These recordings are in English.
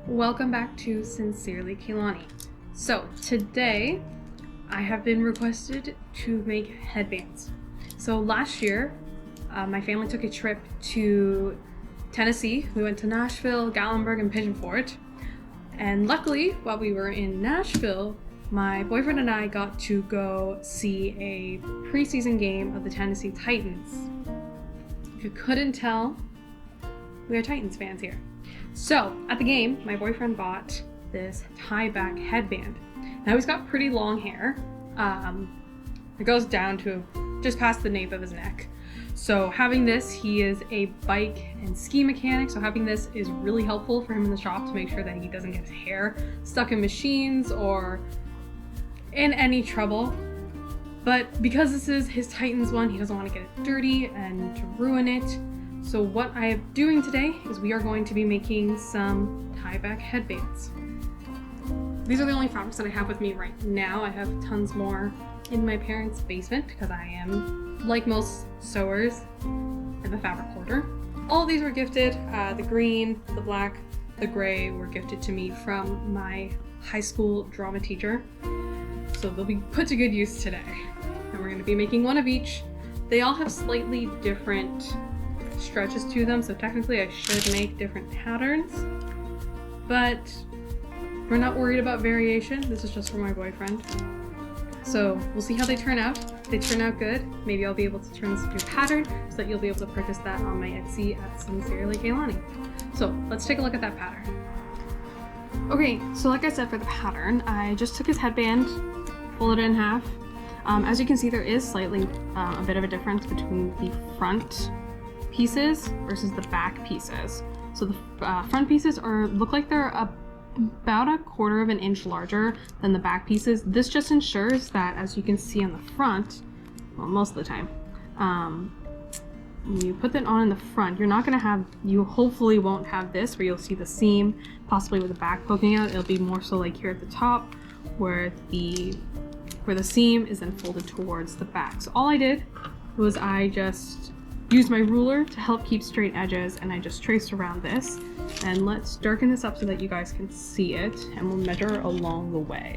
Welcome back to Sincerely Kehlani. So today I have been requested to make headbands. So last year my family took a trip to Tennessee. We went to Nashville, Gatlinburg, and Pigeon Forge. And luckily, while we were in Nashville, my boyfriend and I got to go see a preseason game of the Tennessee Titans. If you couldn't tell, we are Titans fans here. So at the game, my boyfriend bought this tie-back headband. Now he's got pretty long hair. It goes down to just past the nape of his neck. So having this, he is a bike and ski mechanic, so having this is really helpful for him in the shop to make sure that he doesn't get his hair stuck in machines or in any trouble. But because this is his Titans one, he doesn't want to get it dirty and to ruin it. So what I am doing today is we are going to be making some tie-back headbands. These are the only fabrics that I have with me right now. I have tons more in my parents' basement because I am, like most sewers, in the fabric hoarder. All of these were gifted. The green, the black, the gray were gifted to me from my high school drama teacher. So they'll be put to good use today. And we're going to be making one of each. They all have slightly different stretches to them, so technically I should make different patterns, but we're not worried about variation. This is just for my boyfriend. So we'll see how they turn out. If they turn out good, maybe I'll be able to turn this into a pattern so that you'll be able to purchase that on my Etsy at Sincerely Kehlani. So let's take a look at that pattern. Okay, so like I said, for the pattern, I just took his headband, folded it in half. As you can see, there is slightly a bit of a difference between the front pieces versus the back pieces. So the front pieces look like they're about 1/4 of an inch larger than the back pieces. This just ensures that, as you can see on the front, well, most of the time, when you put that on in the front, you hopefully won't have this where you'll see the seam, possibly with the back poking out. It'll be more so like here at the top where the seam is then folded towards the back. So all I did was I just used my ruler to help keep straight edges, and I just traced around this. And let's darken this up so that you guys can see it, and we'll measure along the way.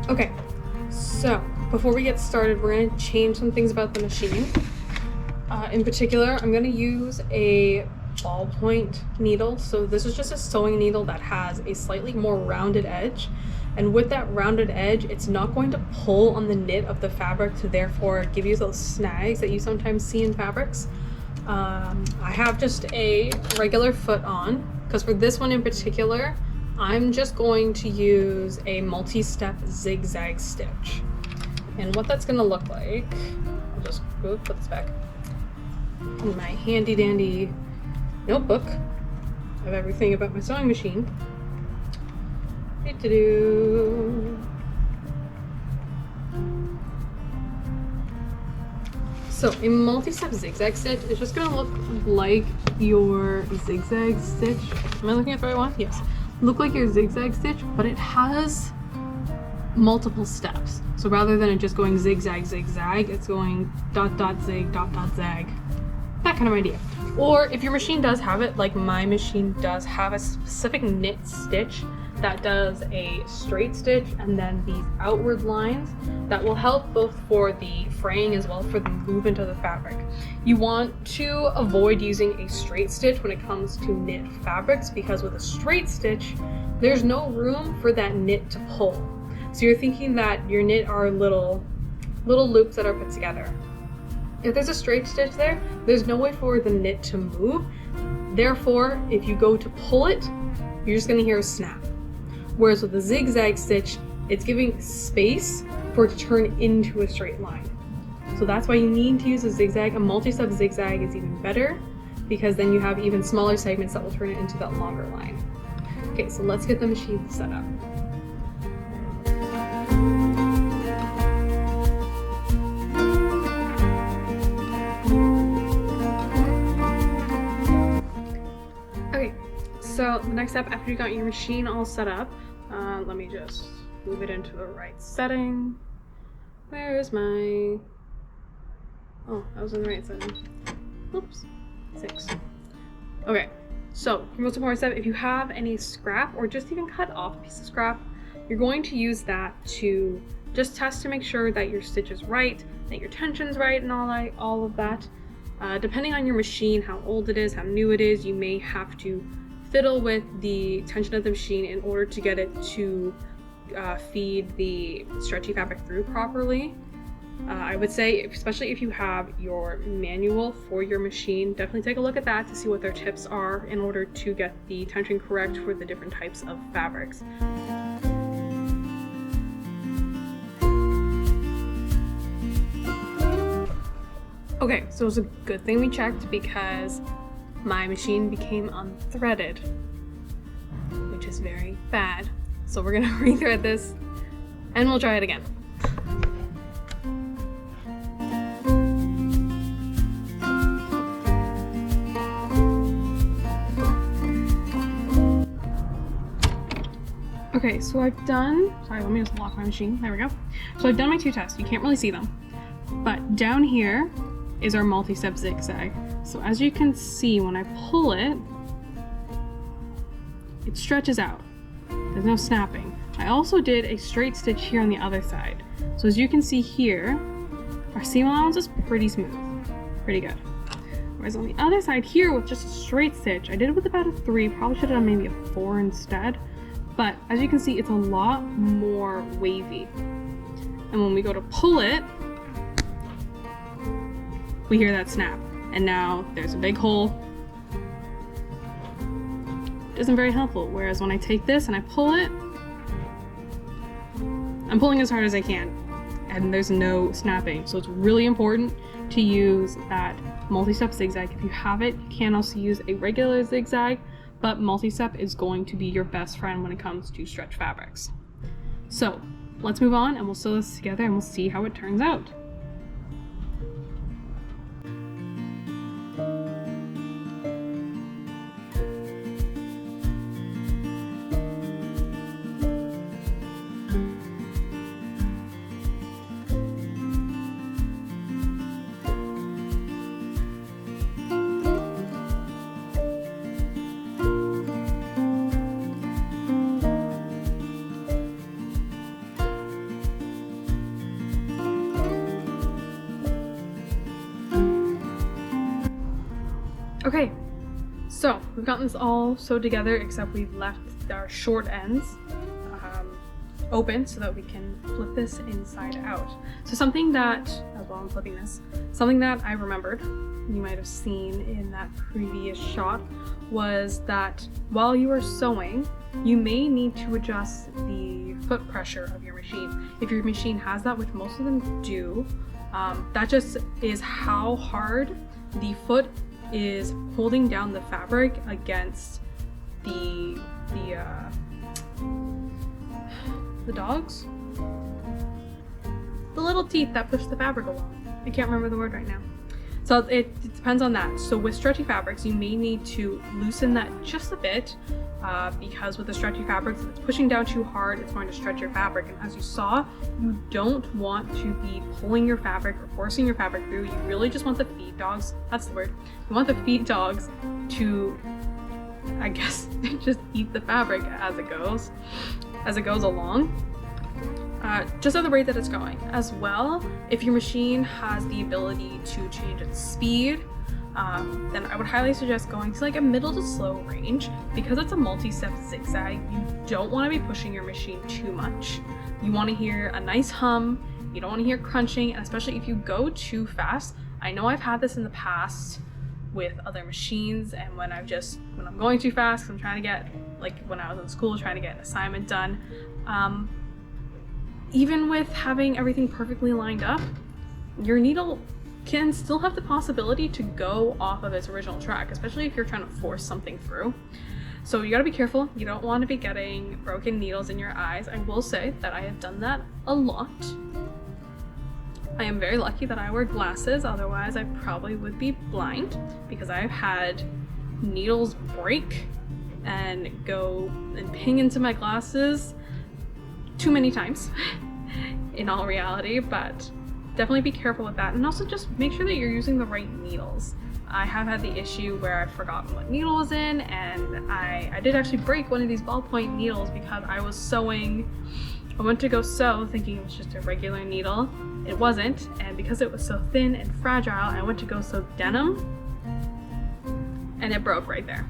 Okay, so before we get started, we're going to change some things about the machine. In particular, I'm going to use a ballpoint needle. So this is just a sewing needle that has a slightly more rounded edge. And with that rounded edge, it's not going to pull on the knit of the fabric to therefore give you those snags that you sometimes see in fabrics. I have just a regular foot on, because for this one in particular, I'm just going to use a multi-step zigzag stitch. And what that's going to look like, I'll just put this back in my handy dandy notebook of everything about my sewing machine. So a multi-step zigzag stitch is just gonna look like your zigzag stitch. Am I looking at the right one? Yes. Look like your zigzag stitch, but it has multiple steps. So rather than it just going zigzag, zigzag, it's going dot, dot, zig, dot, dot, zag. That kind of idea. Or if your machine does have it, like my machine does have a specific knit stitch that does a straight stitch and then these outward lines that will help both for the fraying as well as for the movement of the fabric. You want to avoid using a straight stitch when it comes to knit fabrics, because with a straight stitch, there's no room for that knit to pull. So you're thinking that your knit are little loops that are put together. If there's a straight stitch there, there's no way for the knit to move. Therefore, if you go to pull it, you're just gonna hear a snap. Whereas with a zigzag stitch, it's giving space for it to turn into a straight line. So that's why you need to use a zigzag. A multi-step zigzag is even better because then you have even smaller segments that will turn it into that longer line. Okay, so let's get the machine set up. Okay, so the next step after you got your machine all set up, let me just move it into the right setting. Where is my... Oh, I was in the right setting. Oops. 6. Okay, so the most important step, if you have any scrap or just even cut off a piece of scrap, you're going to use that to just test to make sure that your stitch is right, that your tension's right and all of that. Depending on your machine, how old it is, how new it is, you may have to fiddle with the tension of the machine in order to get it to feed the stretchy fabric through properly. I would say, especially if you have your manual for your machine, definitely take a look at that to see what their tips are in order to get the tension correct for the different types of fabrics. Okay, so it was a good thing we checked because my machine became unthreaded, which is very bad. So we're gonna rethread this and we'll try it again. Okay, so I've done, sorry, let me just lock my machine, there we go. So I've done my 2 tests, you can't really see them, but down here is our multi-step zigzag. So as you can see, when I pull it, it stretches out. There's no snapping. I also did a straight stitch here on the other side. So as you can see here, our seam allowance is pretty smooth, pretty good. Whereas on the other side here with just a straight stitch, I did it with about a 3, probably should have done maybe a 4 instead. But as you can see, it's a lot more wavy. And when we go to pull it, we hear that snap. And now there's a big hole. It isn't very helpful. Whereas when I take this and I pull it, I'm pulling as hard as I can and there's no snapping. So it's really important to use that multi-step zigzag. If you have it, you can also use a regular zigzag, but multi-step is going to be your best friend when it comes to stretch fabrics. So let's move on and we'll sew this together and we'll see how it turns out. Okay, so we've gotten this all sewed together except we've left our short ends open so that we can flip this inside out. So something that, as well I'm flipping this, something that I remembered, you might have seen in that previous shot, was that while you are sewing, you may need to adjust the foot pressure of your machine. If your machine has that, which most of them do, that just is how hard the foot is holding down the fabric against the dogs? The little teeth that push the fabric along. I can't remember the word right now. So it depends on that. So with stretchy fabrics, you may need to loosen that just a bit, because with the stretchy fabrics, if it's pushing down too hard, it's going to stretch your fabric. And as you saw, you don't want to be pulling your fabric or forcing your fabric through. You really just want the feed dogs, that's the word, you want the feed dogs to, I guess, just eat the fabric as it goes along. Just at the rate that it's going. As well, if your machine has the ability to change its speed, then I would highly suggest going to like a middle to slow range. Because it's a multi-step zigzag, you don't want to be pushing your machine too much. You want to hear a nice hum, you don't want to hear crunching, and especially if you go too fast. I know I've had this in the past with other machines, and when I'm going too fast, I'm trying to get, like when I was in school trying to get an assignment done, even with having everything perfectly lined up, your needle can still have the possibility to go off of its original track, especially if you're trying to force something through. So you gotta be careful. You don't want to be getting broken needles in your eyes. I will say that I have done that a lot. I am very lucky that I wear glasses, otherwise I probably would be blind, because I've had needles break and go and ping into my glasses too many times in all reality. But definitely be careful with that, and also just make sure that you're using the right needles. I have had the issue where I've forgotten what needle was in, and I did actually break one of these ballpoint needles because I was sewing. I went to go sew thinking it was just a regular needle. It wasn't, and because it was so thin and fragile, I went to go sew denim and it broke right there.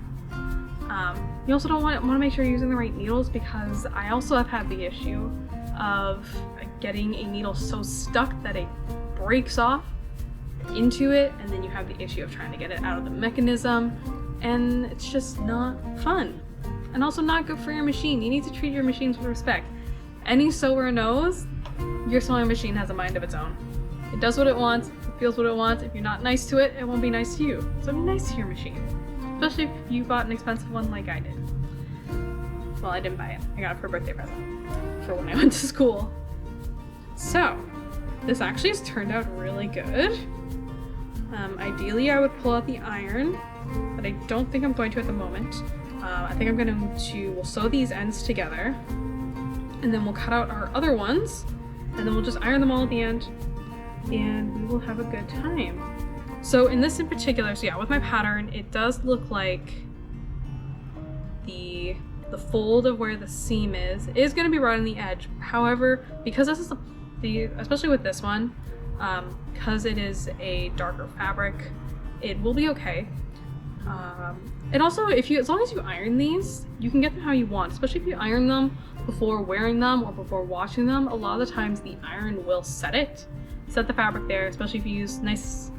You also don't want to make sure you're using the right needles, because I also have had the issue of getting a needle so stuck that it breaks off into it, and then you have the issue of trying to get it out of the mechanism, and it's just not fun, and also not good for your machine. You need to treat your machines with respect. Any sewer knows your sewing machine has a mind of its own. It does what it wants, it feels what it wants. If you're not nice to it, it won't be nice to you. So be nice to your machine, especially if you bought an expensive one like I did. Well, I didn't buy it. I got it for a birthday present for when I went to school. So this actually has turned out really good. Ideally, I would pull out the iron, but I don't think I'm going to at the moment. I think I'm going to, we'll sew these ends together, and then we'll cut out our other ones, and then we'll just iron them all at the end, and we will have a good time. So in this in particular, so yeah, with my pattern, it does look like the fold of where the seam is going to be right on the edge. However, because this is especially with this one, because it is a darker fabric, it will be okay. And also, as long as you iron these, you can get them how you want, especially if you iron them before wearing them or before washing them. A lot of the times the iron will set the fabric there, especially if you use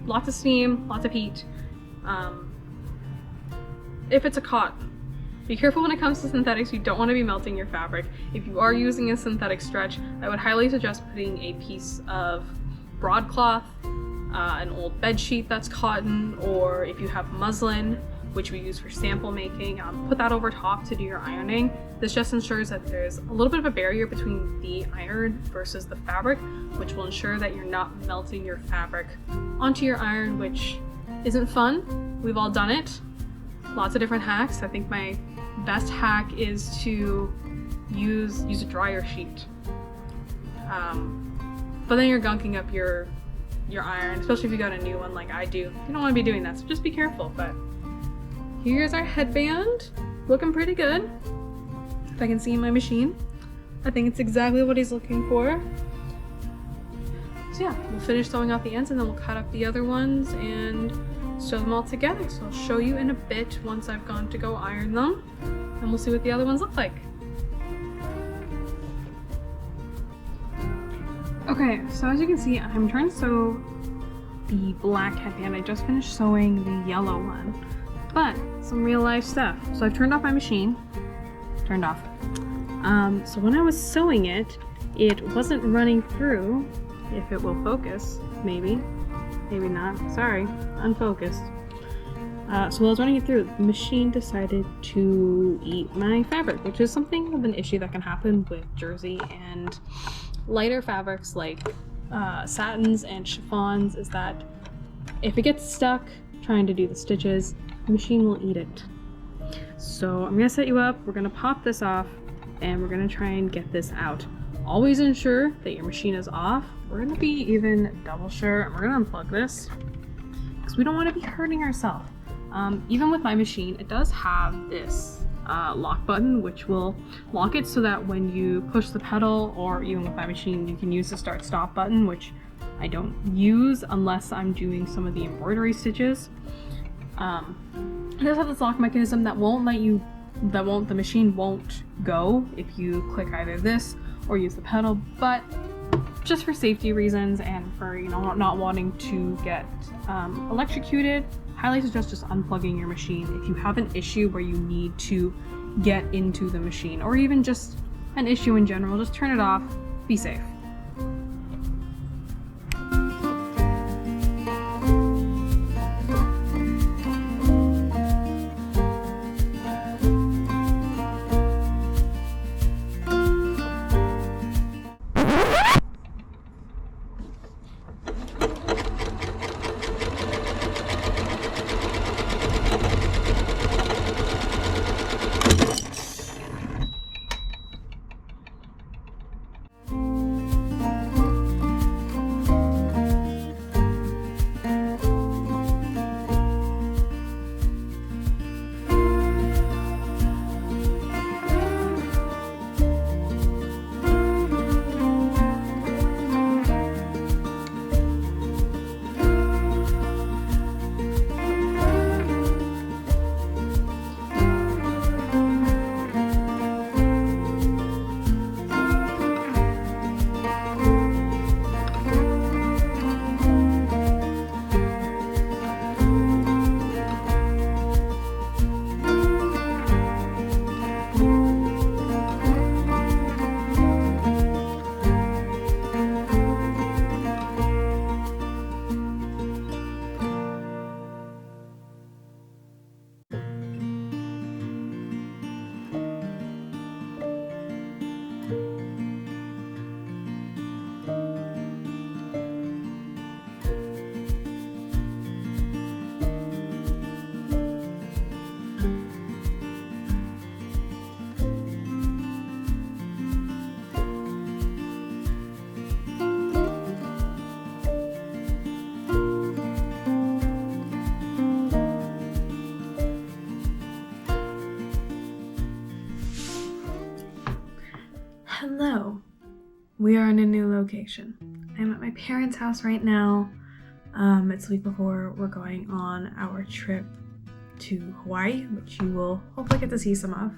lots of steam, lots of heat. If it's a cotton, be careful when it comes to synthetics. You don't want to be melting your fabric. If you are using a synthetic stretch, I would highly suggest putting a piece of broadcloth, an old bed sheet that's cotton, or if you have muslin, which we use for sample making, put that over top to do your ironing. This just ensures that there's a little bit of a barrier between the iron versus the fabric, which will ensure that you're not melting your fabric onto your iron, which isn't fun. We've all done it. Lots of different hacks. I think my best hack is to use a dryer sheet. But then you're gunking up your iron, especially if you got a new one like I do. You don't want to be doing that, so just be careful. But here's our headband, looking pretty good. If I can see in my machine, I think it's exactly what he's looking for. So yeah, we'll finish sewing off the ends, and then we'll cut up the other ones and sew them all together. So I'll show you in a bit once I've gone to go iron them, and we'll see what the other ones look like. Okay, so as you can see, I'm trying to sew the black headband. I just finished sewing the yellow one, but some real life stuff. So I've turned off my machine. Turned off. So when I was sewing it, it wasn't running through. If it will focus, maybe not. Sorry, unfocused. So while I was running it through, the machine decided to eat my fabric, which is something of an issue that can happen with jersey and lighter fabrics like satins and chiffons, is that if it gets stuck trying to do the stitches, the machine will eat it. So I'm gonna set you up, we're gonna pop this off, and we're gonna try and get this out. Always ensure that your machine is off. We're gonna be even double sure, and we're gonna unplug this because we don't want to be hurting ourselves. Even with my machine, it does have this lock button, which will lock it so that when you push the pedal, or even with my machine, you can use the start stop button, which I don't use unless I'm doing some of the embroidery stitches. It does have this lock mechanism that the machine won't go if you click either this or use the pedal, but just for safety reasons and for, you know, not wanting to get electrocuted, highly suggest just unplugging your machine if you have an issue where you need to get into the machine, or even just an issue in general. Just turn it off, be safe. Hello, we are in a new location. I'm at my parents' house right now. It's the week before we're going on our trip to Hawaii, which you will hopefully get to see some of.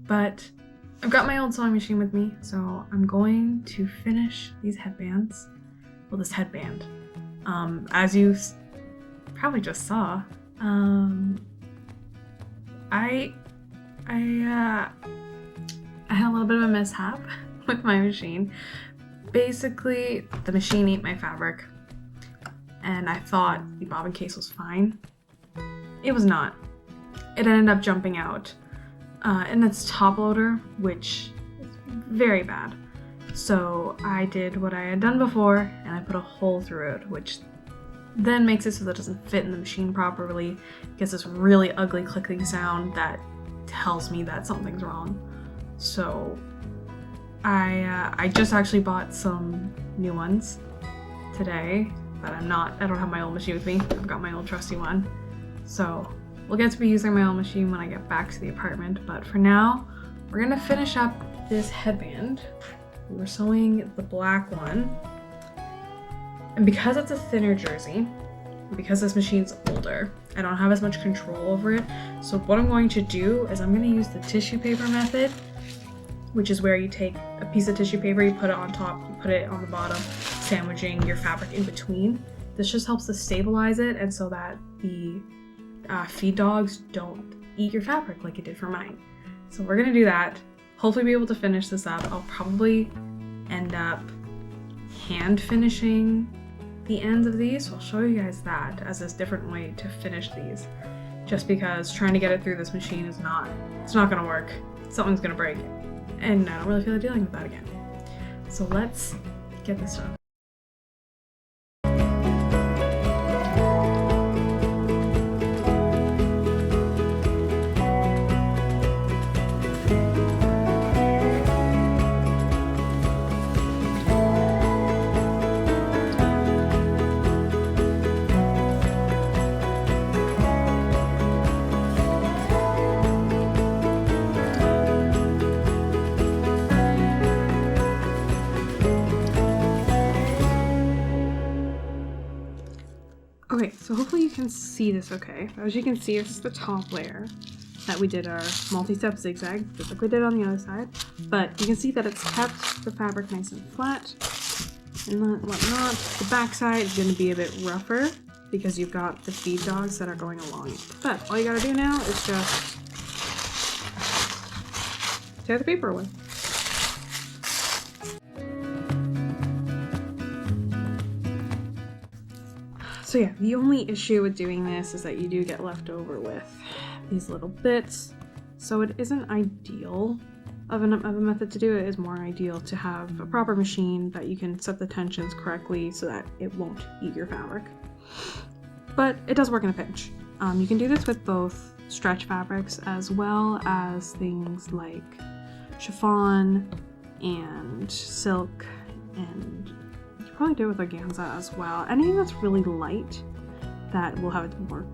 But I've got my old sewing machine with me, so I'm going to finish these headbands. Well, this headband. As you probably just saw, I had a little bit of a mishap with my machine. Basically, the machine ate my fabric, and I thought the bobbin case was fine. It was not. It ended up jumping out in its top loader, which is very bad. So I did what I had done before, and I put a hole through it, which then makes it so that it doesn't fit in the machine properly. It gets this really ugly clicking sound that tells me that something's wrong. So I just actually bought some new ones today, but I don't have my old machine with me. I've got my old trusty one. So we'll get to be using my old machine when I get back to the apartment, but for now, we're gonna finish up this headband. We were sewing the black one, and because it's a thinner jersey, because this machine's older, I don't have as much control over it. So what I'm going to do is I'm gonna use the tissue paper method, which is where you take a piece of tissue paper, you put it on top, you put it on the bottom, sandwiching your fabric in between. This just helps to stabilize it, and so that the feed dogs don't eat your fabric like it did for mine. So we're gonna do that. Hopefully be able to finish this up. I'll probably end up hand finishing the ends of these. So I'll show you guys that as a different way to finish these. Just because trying to get it through this machine is it's not gonna work. Something's gonna break. And I don't really feel like dealing with that again. So let's get this done. can see this okay. As you can see, it's the top layer that we did our multi-step zigzag, just like we did on the other side. But you can see that it's kept the fabric nice and flat and whatnot. The back side is going to be a bit rougher because you've got the feed dogs that are going along it. But all you gotta do now is just tear the paper away. So yeah, the only issue with doing this is that you do get left over with these little bits. So it isn't ideal of a method to do it. It is more ideal to have a proper machine that you can set the tensions correctly so that it won't eat your fabric. But it does work in a pinch. You can do this with both stretch fabrics as well as things like chiffon and silk, and you can probably do it with organza as well. Anything that's really light that will have a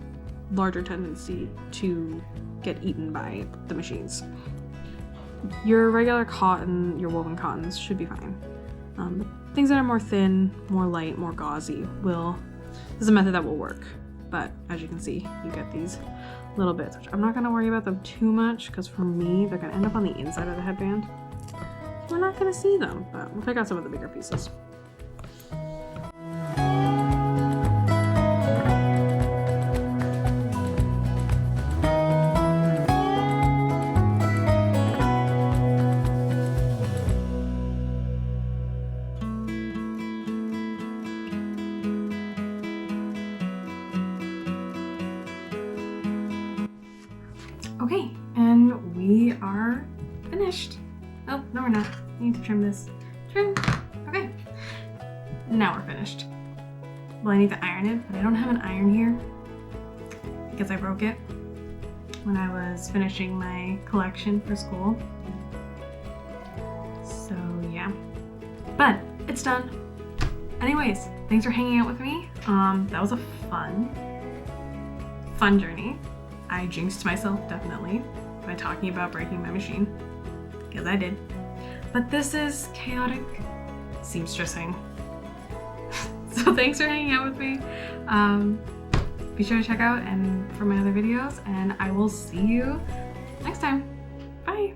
larger tendency to get eaten by the machines. Your regular cotton, your woven cottons should be fine. Things that are more thin, more light, more gauzy this is a method that will work. But as you can see, you get these little bits, which I'm not gonna worry about them too much because for me, they're gonna end up on the inside of the headband. So we're not gonna see them, but we'll pick out some of the bigger pieces. Okay, and we are finished. Oh, no we're not. I need to trim this. Trim. Okay. Now we're finished. Well, I need to iron it, but I don't have an iron here because I broke it when I was finishing my collection for school. So yeah, but it's done. Anyways, thanks for hanging out with me. That was a fun journey. I jinxed myself, definitely, by talking about breaking my machine, because I did. But this is chaotic seamstressing. So thanks for hanging out with me. Be sure to check out for my other videos, and I will see you next time. Bye!